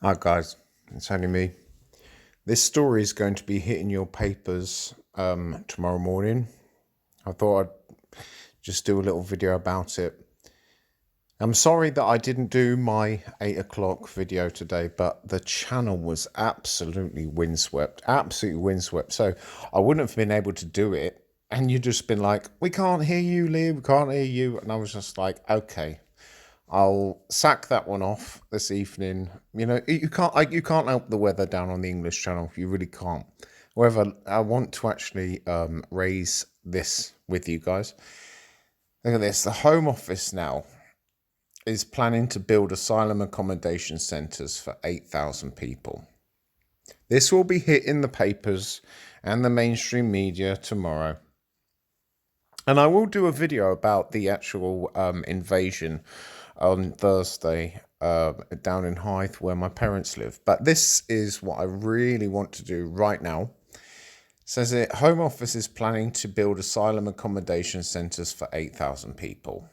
Hi guys, it's only me. This story is going to be hitting your papers tomorrow morning. I thought I'd just do a little video about it. I'm sorry that I didn't do my 8 o'clock video today, but the channel was absolutely windswept, absolutely windswept. So I wouldn't have been able to do it. And you'd just been like, we can't hear you, Lee, we can't hear you. And I was just like, okay, I'll sack that one off this evening. You know, you can't help the weather down on the English channel. You really can't. However, I want to actually raise this with you guys. Look at this. The Home Office now is planning to build asylum accommodation centres for 8,000 people. This will be hitting the papers and the mainstream media tomorrow. And I will do a video about the actual invasion on Thursday down in Hythe where my parents live. But this is what I really want to do right now. It says it, Home Office is planning to build asylum accommodation centres for 8,000 people.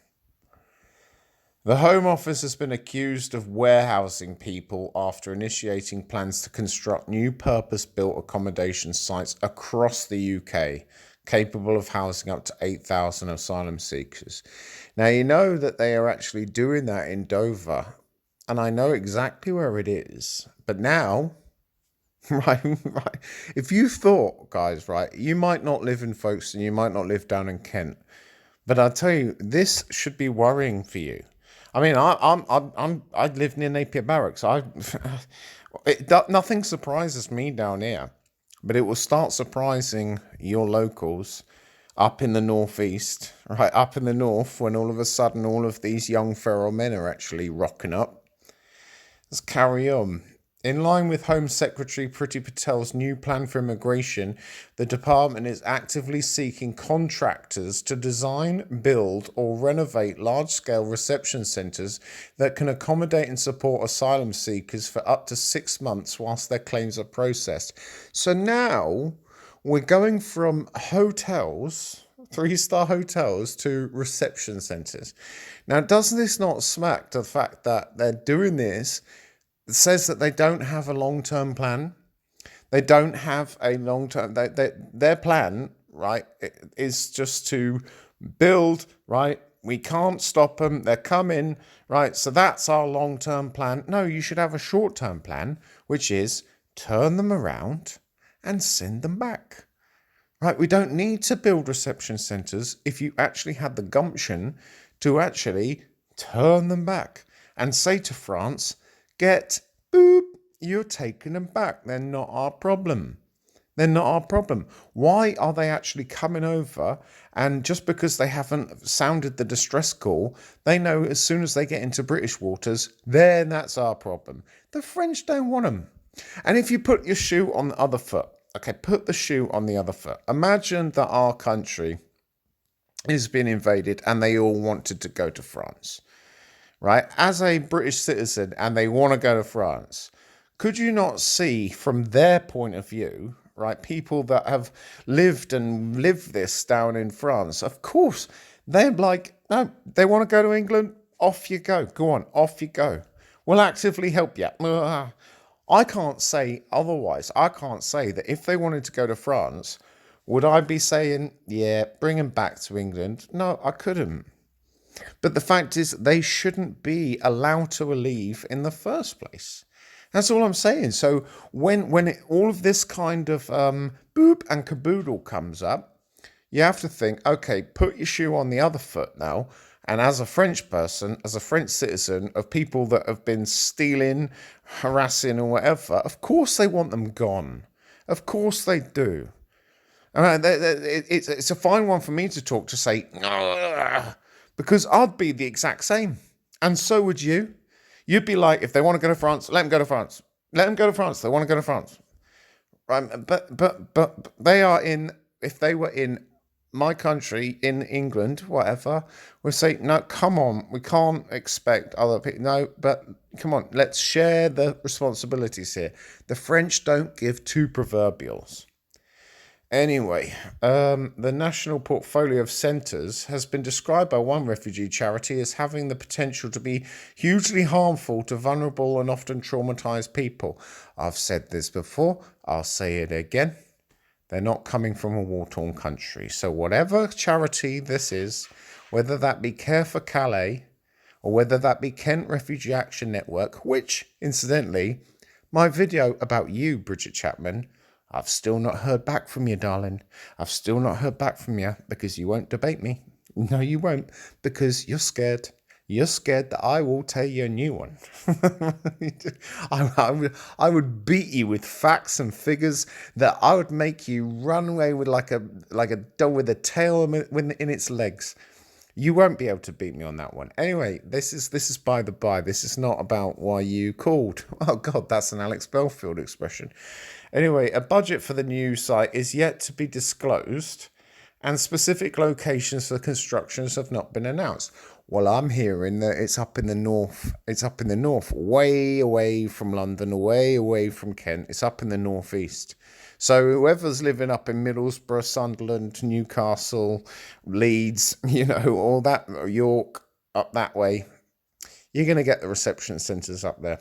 The Home Office has been accused of warehousing people after initiating plans to construct new purpose-built accommodation sites across the UK, capable of housing up to 8,000 asylum seekers. Now, you know that they are actually doing that in Dover, and I know exactly where it is. But now, right, if you thought, guys, right, you might not live in Folkestone, you might not live down in Kent, but I'll tell you, this should be worrying for you. I mean, I live near Napier Barracks. Nothing surprises me down here, but it will start surprising your locals up in the northeast, right up in the north, when all of a sudden all of these young feral men are actually rocking up. Let's carry on. In line with Home Secretary Priti Patel's new plan for immigration, the department is actively seeking contractors to design, build, or renovate large-scale reception centres that can accommodate and support asylum seekers for up to 6 months whilst their claims are processed. So now we're going from hotels, three-star hotels, to reception centres. Now, does this not smack to the fact that they're doing this? It says that they don't have a long-term plan. They don't have a long-term. Their plan, right, is just to build. Right, we can't stop them. They're coming. Right, so that's our long-term plan. No, you should have a short-term plan, which is turn them around and send them back. Right, we don't need to build reception centres if you actually had the gumption to actually turn them back and say to France, get boop, you're taking them back. They're not our problem. They're not our problem. Why are they actually coming over? And just because they haven't sounded the distress call, they know as soon as they get into British waters, then that's our problem. The French don't want them. And if you put your shoe on the other foot, okay, put the shoe on the other foot. Imagine that our country is being invaded and they all wanted to go to France, right? As a British citizen and they want to go to France, could you not see from their point of view, right? People that have lived this down in France, of course, they're like, no, they want to go to England. Off you go. Go on, off you go. We'll actively help you. I can't say otherwise. I can't say that if they wanted to go to France, would I be saying, yeah, bring them back to England? No, I couldn't. But the fact is, they shouldn't be allowed to leave in the first place. That's all I'm saying. So when all of this kind of boop and caboodle comes up, you have to think, okay, put your shoe on the other foot now. And as a French person, as a French citizen, of people that have been stealing, harassing, or whatever, of course they want them gone. Of course they do. I mean, it's a fine one for me to talk to say, "Ugh," because I'd be the exact same. And so would you. You'd be like, if they want to go to France, let them go to France. Let them go to France. They want to go to France. But they are in, if they were in my country, in England, whatever, we'll say, no, come on, we can't expect other people. No, but come on, let's share the responsibilities here. The French don't give two proverbials. Anyway, the National Portfolio of Centres has been described by one refugee charity as having the potential to be hugely harmful to vulnerable and often traumatised people. I've said this before, I'll say it again. They're not coming from a war-torn country. So whatever charity this is, whether that be Care for Calais or whether that be Kent Refugee Action Network, which, incidentally, my video about you, Bridget Chapman, I've still not heard back from you, darling. I've still not heard back from you because you won't debate me. No, you won't, because you're scared. You're scared that I will tell you a new one. I would beat you with facts and figures that I would make you run away with like a dog with a tail in its legs. You won't be able to beat me on that one. Anyway, this is by the by. This is not about why you called. Oh God, that's an Alex Belfield expression. Anyway, a budget for the new site is yet to be disclosed, and specific locations for constructions have not been announced. Well, I'm hearing that it's up in the north. It's up in the north, way away from London, way away from Kent. It's up in the northeast. So whoever's living up in Middlesbrough, Sunderland, Newcastle, Leeds, all that, York, up that way, you're going to get the reception centres up there.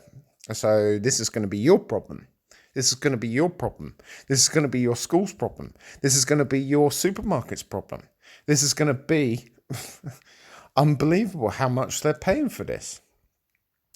So this is going to be your problem. This is going to be your problem. This is going to be your school's problem. This is going to be your supermarket's problem. This is going to be unbelievable how much they're paying for this.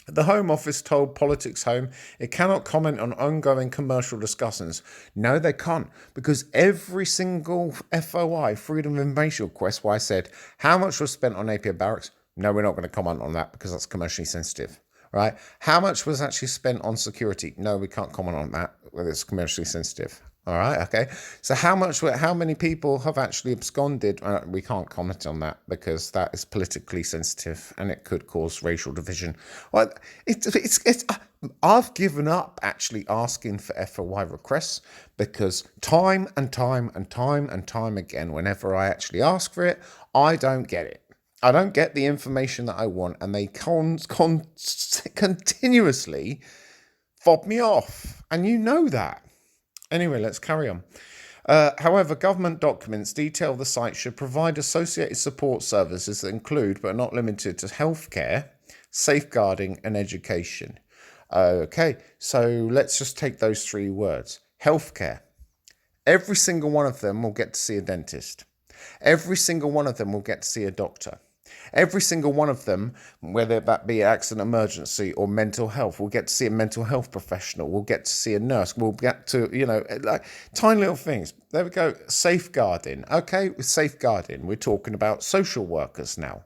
The Home Office told Politics Home it cannot comment on ongoing commercial discussions. No, they can't, because every single FOI, Freedom of Information request, where I said, how much was spent on Napier Barracks? No, we're not going to comment on that because that's commercially sensitive. Right? How much was actually spent on security? No, we can't comment on that whether it's commercially sensitive. All right, okay. So how many people have actually absconded? We can't comment on that because that is politically sensitive and it could cause racial division. Well, I've given up actually asking for FOI requests because time and time again, whenever I actually ask for it, I don't get it. I don't get the information that I want, and they continuously fob me off, and you know that. Anyway, let's carry on. However, government documents detail the site should provide associated support services that include, but are not limited to, healthcare, safeguarding, and education. Okay, so let's just take those three words. Healthcare. Every single one of them will get to see a dentist. Every single one of them will get to see a doctor. Every single one of them, whether that be accident, emergency, or mental health, we'll get to see a mental health professional. We'll get to see a nurse. We'll get to, like tiny little things. There we go. Safeguarding. Okay, with safeguarding, we're talking about social workers now.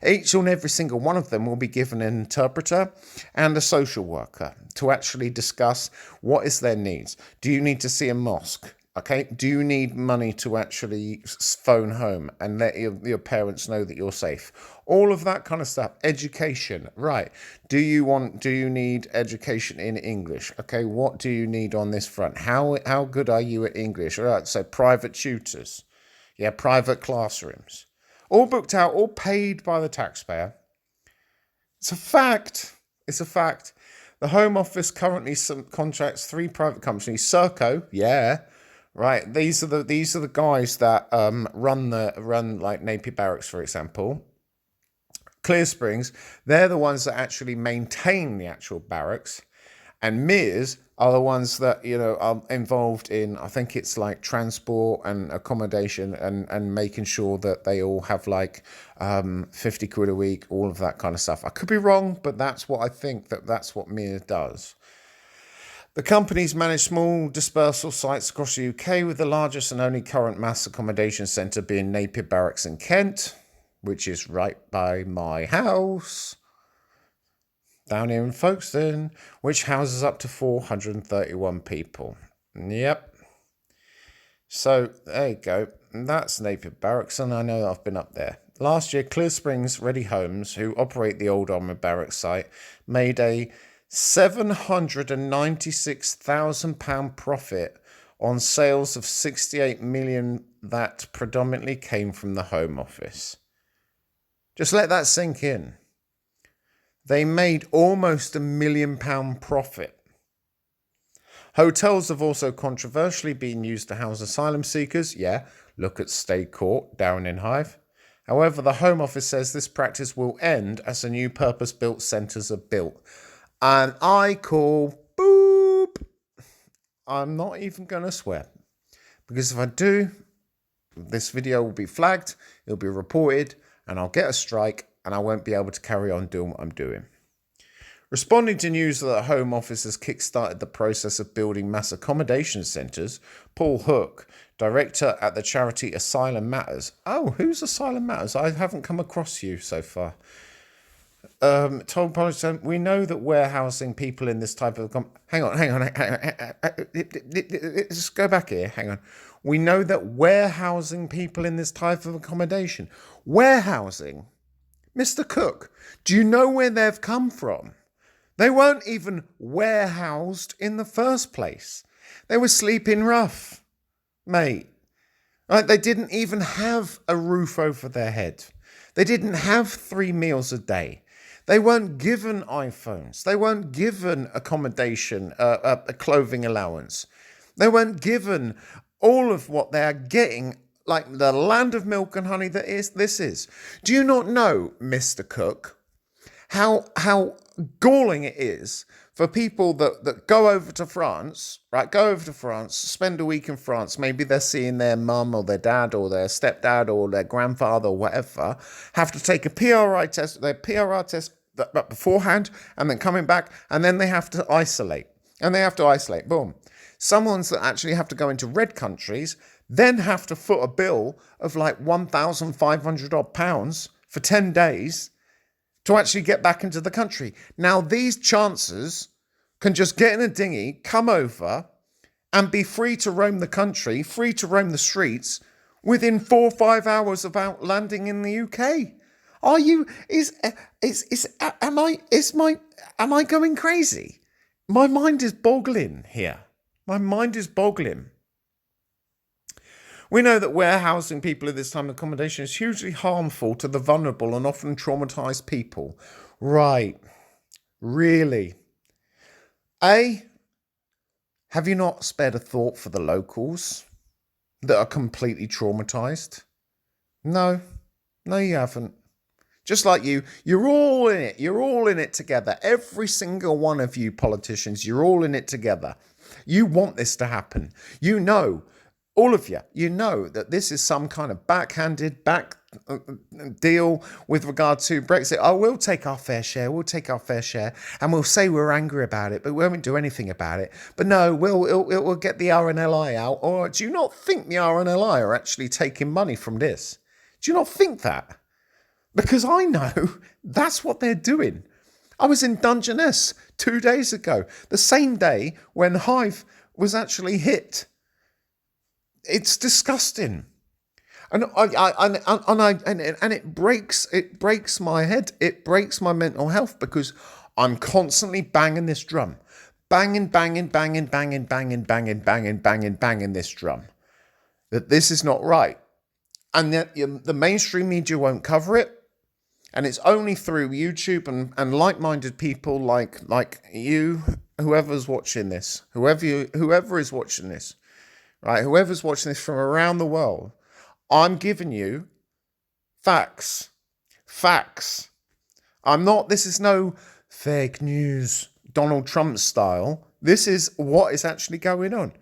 Each and every single one of them will be given an interpreter and a social worker to actually discuss what is their needs. Do you need to see a mosque? Okay, do you need money to actually phone home and let your parents know that you're safe? All of that kind of stuff. Education, right. Do you need education in English? Okay, what do you need on this front? How good are you at English? All right, so private tutors. Yeah, private classrooms. All booked out, all paid by the taxpayer. It's a fact. It's a fact. The Home Office currently contracts 3 private companies. Serco, yeah. Right, these are the guys that run like Napier Barracks, for example. Clear Springs, they're the ones that actually maintain the actual barracks, and Mears are the ones that are involved in, I think it's like transport and accommodation and making sure that they all have like 50 quid a week, all of that kind of stuff. I could be wrong, but that's what I think that's what Mears does. The companies manage small dispersal sites across the UK, with the largest and only current mass accommodation centre being Napier Barracks in Kent, which is right by my house, down here in Folkestone, which houses up to 431 people. Yep. So there you go. That's Napier Barracks, and I know I've been up there. Last year, Clear Springs Ready Homes, who operate the old Armoured Barracks site, made a £796,000 profit on sales of 68 million that predominantly came from the Home Office. Just let that sink in. They made almost £1 million profit. Hotels have also controversially been used to house asylum seekers. Yeah, look at State Court down in Hive. However, the Home Office says this practice will end as the new purpose-built centres are built. And I call boop. I'm not even going to swear. Because if I do, this video will be flagged, it'll be reported, and I'll get a strike, and I won't be able to carry on doing what I'm doing. Responding to news that the Home Office has kick-started the process of building mass accommodation centres, Paul Hook, director at the charity Asylum Matters. Oh, who's Asylum Matters? I haven't come across you so far. Told Politician, we know that warehousing people in this type of... Hang on. Just go back here. Hang on. We know that warehousing people in this type of accommodation. Warehousing? Mr. Cook, do you know where they've come from? They weren't even warehoused in the first place. They were sleeping rough, mate. Right? They didn't even have a roof over their head. They didn't have 3 meals a day. They weren't given iPhones. They weren't given accommodation, a clothing allowance. They weren't given all of what they are getting, like the land of milk and honey that this is. Do you not know, Mr. Cook, how galling it is for people that go over to France, right? Go over to France, spend a week in France. Maybe they're seeing their mum or their dad or their stepdad or their grandfather or whatever, have to take a PRI test, their PRI test beforehand, and then coming back, and then they have to isolate. And they have to isolate, boom. Some ones that actually have to go into red countries then have to foot a bill of like £1,500 odd pounds for 10 days to actually get back into the country. Now, these chancers can just get in a dinghy, come over, and be free to roam the country, free to roam the streets within 4 or 5 hours of out landing in the UK. Are you? Am I going crazy? My mind is boggling here. My mind is boggling. We know that warehousing people in this time of accommodation is hugely harmful to the vulnerable and often traumatised people. Right. Really? Have you not spared a thought for the locals that are completely traumatised? No, you haven't. Just like you're all in it. You're all in it together. Every single one of you politicians, you're all in it together. You want this to happen. You know, all of you, you know that this is some kind of backhanded deal with regard to Brexit. Oh, we'll take our fair share. And we'll say we're angry about it, but we won't do anything about it. But no, we'll get the RNLI out. Or do you not think the RNLI are actually taking money from this? Do you not think that? Because I know that's what they're doing. I was in Dungeness 2 days ago, the same day when Hive was actually hit. It's disgusting, and it breaks my head. It breaks my mental health because I'm constantly banging this drum, banging this drum that this is not right, and yet the mainstream media won't cover it. And it's only through YouTube and like-minded people like you, whoever's watching this, whoever is watching this, right? Whoever's watching this from around the world, I'm giving you facts. This is no fake news, Donald Trump style. This is what is actually going on.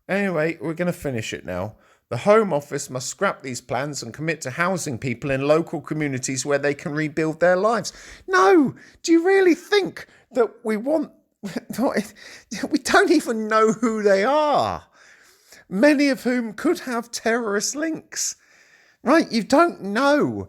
Anyway, we're going to finish it now. The Home Office must scrap these plans and commit to housing people in local communities where they can rebuild their lives. No, do you really think that we want... We don't even know who they are. Many of whom could have terrorist links. Right? You don't know.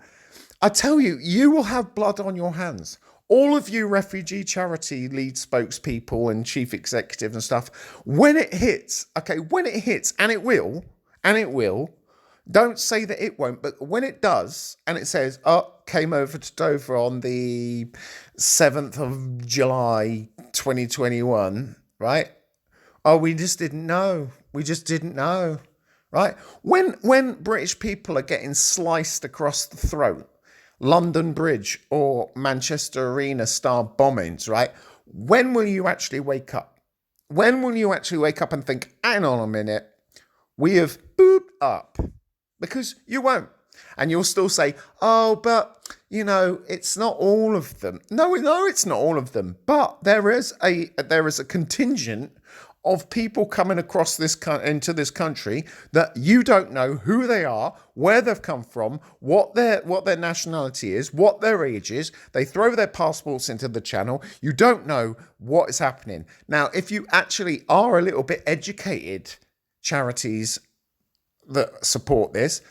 I tell you, you will have blood on your hands. All of you refugee charity lead spokespeople and chief executives and stuff, when it hits, and it will, don't say that it won't, but when it does, and it says, came over to Dover on the 7th of July, 2021, right? Oh, we just didn't know. Right? When British people are getting sliced across the throat, London Bridge or Manchester Arena style bombings, right? When will you actually wake up? When will you actually wake up and think, hang on a minute, we have booped up? Because you won't. And you'll still say, oh, but, it's not all of them. No, it's not all of them. But there is a contingent of people coming across into this country that you don't know who they are, where they've come from, what their nationality is, what their age is. They throw their passports into the channel. You don't know what is happening. Now, if you actually are a little bit educated, charities that support this,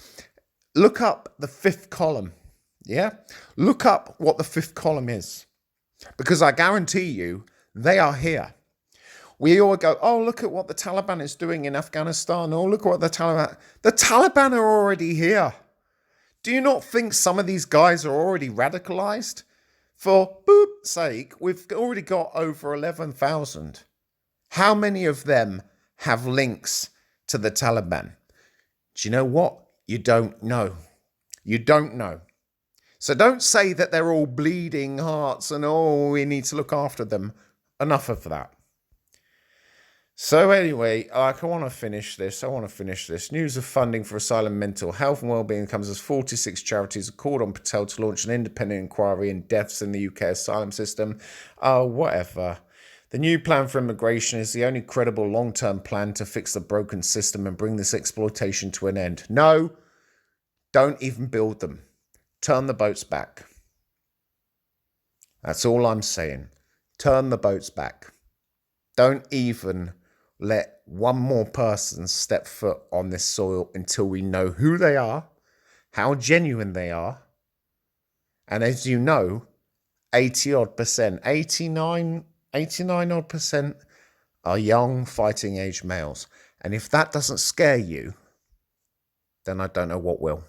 look up the fifth column. Yeah? Look up what the fifth column is. Because I guarantee you, they are here. We all go, oh, look at what the Taliban is doing in Afghanistan. Oh, look at what the Taliban are already here. Do you not think some of these guys are already radicalized? For boop's sake, we've already got over 11,000. How many of them have links to the Taliban? Do you know what? You don't know. You don't know. So don't say that they're all bleeding hearts and, oh, we need to look after them. Enough of that. So anyway, I want to finish this. News of funding for asylum mental health and wellbeing comes as 46 charities have called on Patel to launch an independent inquiry in deaths in the UK asylum system. Whatever. The new plan for immigration is the only credible long-term plan to fix the broken system and bring this exploitation to an end. No, don't even build them. Turn the boats back. That's all I'm saying. Turn the boats back. Don't even let one more person step foot on this soil until we know who they are, how genuine they are. And as you know, 89 odd percent are young fighting age males. And if that doesn't scare you, then I don't know what will.